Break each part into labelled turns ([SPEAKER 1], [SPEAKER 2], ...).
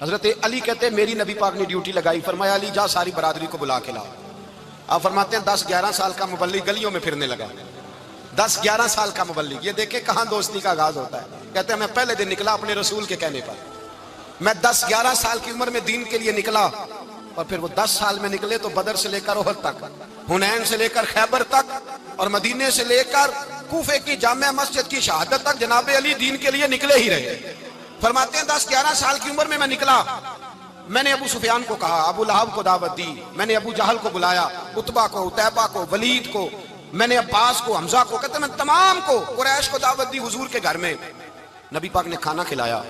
[SPEAKER 1] حضرت علی کہتے ہیں میری نبی پاک نے ڈیوٹی لگائی، فرمایا علی جا ساری برادری کو بلا کے لا۔ آپ فرماتے ہیں 10-11 سال کا مبلغ گلیوں میں پھرنے لگا، 10-11 سال کا مبلغ، یہ دیکھیں کہاں دوستی کا آغاز ہوتا ہے۔ کہتے ہیں میں پہلے دن نکلا اپنے رسول کے کہنے پر، میں 10-11 سال کی عمر میں دین کے لیے نکلا، اور پھر وہ 10 سال میں نکلے تو بدر سے لے کر احد تک، حنین سے لے کر خیبر تک، اور مدینے سے لے کر کوفے کی جامع مسجد کی شہادت تک جناب علی دین کے لیے نکلے ہی رہے۔ فرماتے ہیں 10-11 سال کی عمر میں نکلا، میں نے ابو سفیان کو کہا، ابو لہب کو دعوت دی، میں نے ابو جہل کو بلایا، عتبہ کو، عتیبہ کو، ولید کو، میں نے عباس کو، حمزہ کو، کہتے ہیں میں تمام کو، قریش کو دعوت دی حضور کے گھر میں۔ نبی پاک نے کھانا کھلایا،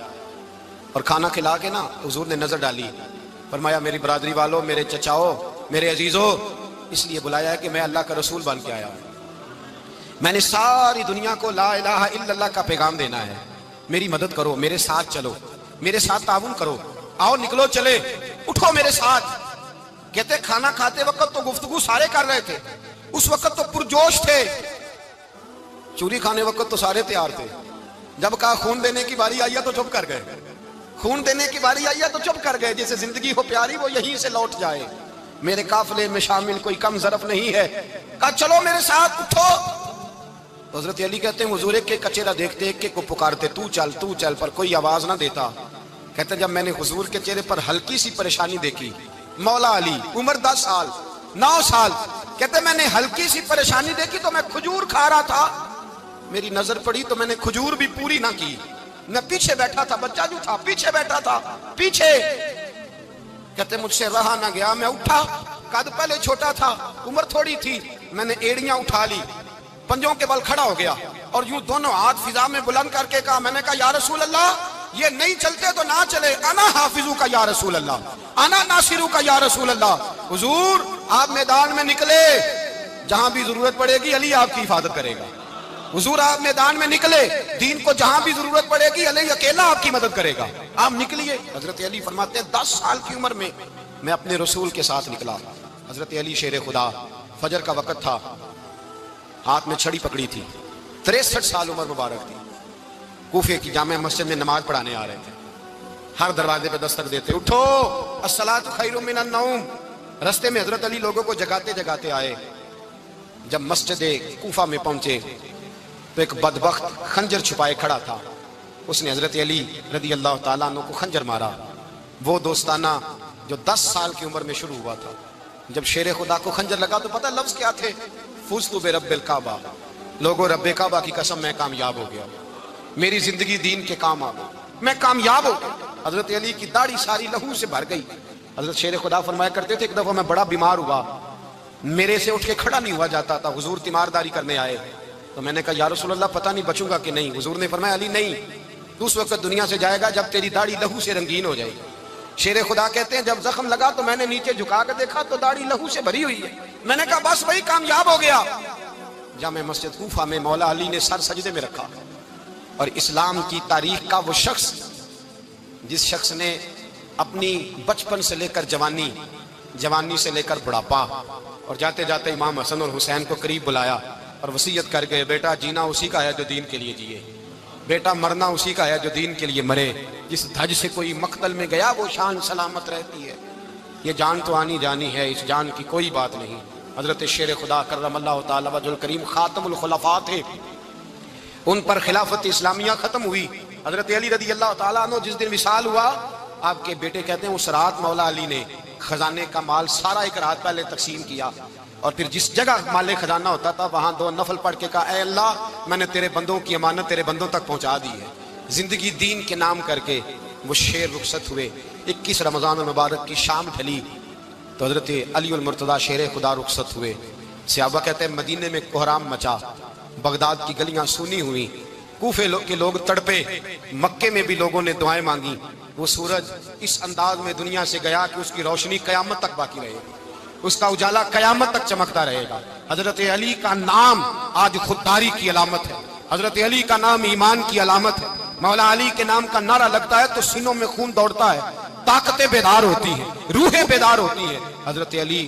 [SPEAKER 1] اور کھانا کھلا کے نا حضور نے نظر ڈالی، فرمایا میری برادری والوں، میرے چچاؤ، میرے عزیزوں، اس لیے بلایا ہے کہ میں اللہ کا رسول بن کے آیا ہوں، میں نے ساری دنیا کو لا الہ الا اللہ کا پیغام دینا ہے، میری مدد کرو، میرے ساتھ چلو، میرے ساتھ تعاون کرو، آؤ نکلو چلے، اٹھو میرے ساتھ۔ کہتے کھانا کھاتے وقت تو گفتگو سارے کر رہے تھے، اس وقت تو پرجوش تھے، چوری کھانے وقت تو سارے تیار تھے، جب کہا خون دینے کی باری آئی تو چپ کر گئے، خون دینے کی باری آئی تو چپ کر گئے، جسے زندگی ہو پیاری وہ یہیں سے لوٹ جائے، میرے قافلے میں شامل کوئی کم ظرف نہیں ہے، کہا چلو میرے ساتھ اٹھو۔ تو حضرت علی کہتے ہیں حضور ایک ایک چہرہ دیکھتے، ایک ایک کو پکارتے، تو چل، پر کوئی آواز نہ دیتا۔ کہتے ہیں جب میں نے حضور کے چہرے پر ہلکی سی پریشانی دیکھی، مولا علی عمر 10 سال 9 سال، کہتے ہیں میں نے ہلکی سی پریشانی دیکھی تو میں کھجور کھا رہا تھا، میری نظر پڑی تو میں نے کھجور بھی پوری نہ کی، میں پیچھے بیٹھا تھا، بچہ جو تھا پیچھے بیٹھا تھا، پیچھے۔ کہتے مجھ سے رہا نہ گیا، میں اٹھا، قد پہلے چھوٹا تھا، عمر تھوڑی تھی، میں نے ایڑیاں اٹھا لی، پنجوں کے بل کھڑا ہو گیا، اور یوں دونوں ہاتھ فضا میں بلند کر کے کہا، میں نے کہا یا رسول اللہ یہ نہیں چلتے تو نہ چلے، انا حافظو کا یا رسول اللہ، انا ناصرو کا یا رسول اللہ۔ حضور آپ میدان میں نکلے، جہاں بھی ضرورت پڑے گی علی آپ کی حفاظت کرے گا، حضور آپ میدان میں نکلے، دین کو جہاں بھی ضرورت پڑے گی علی اکیلا آپ کی مدد کرے گا، آپ نکلیے۔ حضرت علی فرماتے ہیں 10 سال کی عمر میں میں اپنے رسول کے ساتھ نکلا۔ حضرت علی شیر خدا، فجر کا وقت تھا، ہاتھ میں چھڑی پکڑی تھی، 63 سال عمر مبارک تھی، کوفے کی جامع مسجد میں نماز پڑھانے آ رہے تھے، ہر دروازے پہ دستک دیتے، اٹھو الصلاۃ خیر من النوم۔ رستے میں حضرت علی لوگوں کو جگاتے جگاتے آئے، جب مسجد کوفہ میں پہنچے تو ایک بدبخت خنجر چھپائے کھڑا تھا، اس نے حضرت علی رضی اللہ تعالیٰ عنہ کو خنجر مارا، وہ دوستانہ جو 10 سال کی عمر میں شروع ہوا تھا۔ جب شیر خدا کو خنجر لگا تو پتہ لفظ کیا تھے؟ فزت برب الکعبہ، لوگوں رب کعبہ کی قسم میں کامیاب ہو گیا، میری زندگی دین کے کام آ گئی، میں کامیاب ہو گیا۔ حضرت علی کی داڑھی ساری لہو سے بھر گئی۔ حضرت شیر خدا فرمایا کرتے تھے ایک دفعہ میں بڑا بیمار ہوا، میرے سے اٹھ کے کھڑا نہیں ہوا جاتا تھا، حضور تیمارداری کرنے آئے تو میں نے کہا یا رسول اللہ پتہ نہیں بچوں گا کہ نہیں، حضور نے فرمایا علی نہیں، تو اس وقت دنیا سے جائے گا جب تیری داڑھی لہو سے رنگین ہو جائے گی۔ شیر خدا کہتے ہیں جب زخم لگا تو میں نے نیچے جھکا کے دیکھا تو داڑھی لہو سے بھری ہوئی ہے، میں نے کہا بس وہی کامیاب ہو گیا۔ جامع مسجد کوفہ میں مولا علی نے سر سجدے میں رکھا، اور اسلام کی تاریخ کا وہ شخص جس شخص نے اپنی بچپن سے لے کر جوانی، جوانی سے لے کر بڑھاپا، اور جاتے جاتے امام حسن اور حسین کو قریب بلایا اور وصیت کر گئے بیٹا جینا اسی کا ہے جو دین کے لیے جیے، بیٹا مرنا اسی کا ہے جو دین کے لیے مرے، جس دھج سے کوئی مقتل میں گیا وہ شان سلامت رہتی ہے، یہ جان تو آنی جانی ہے، اس جان کی کوئی بات نہیں۔ حضرت شیر خدا کرم اللہ تعالی وجہ الکریم خاتم الخلفاء تھے، ان پر خلافت اسلامیہ ختم ہوئی۔ حضرت علی رضی اللہ تعالیٰ عنہ جس دن وصال ہوا، آپ کے بیٹے کہتے ہیں اس رات مولا علی نے خزانے کا مال سارا ایک رات پہلے تقسیم کیا، اور پھر جس جگہ مال خزانہ ہوتا تھا وہاں 2 نفل پڑھ کے کہا اے اللہ میں نے تیرے بندوں کی امانت تیرے بندوں تک پہنچا دی ہے، زندگی دین کے نام کر کے وہ شیر رخصت ہوئے۔ 21 رمضان المبارک کی شام ڈھلی تو حضرت علی المرتضیٰ شیر خدا رخصت ہوئے۔ صحابہ کہتے ہیں مدینے میں کوہرام مچا، بغداد کی گلیاں سونی ہوئی، کوفے کے لوگ تڑپے، مکے میں بھی لوگوں نے دعائیں مانگی۔ وہ سورج اس انداز میں دنیا سے گیا کہ اس کی روشنی قیامت تک باقی رہے گی، اس کا اجالا قیامت تک چمکتا رہے گا۔ حضرت علی کا نام آج خودداری کی علامت ہے، حضرت علی کا نام ایمان کی علامت ہے۔ مولا علی کے نام کا نعرہ لگتا ہے تو سینوں میں خون دوڑتا ہے، طاقتیں بیدار ہوتی ہیں، روحیں بیدار ہوتی ہیں۔ حضرت علی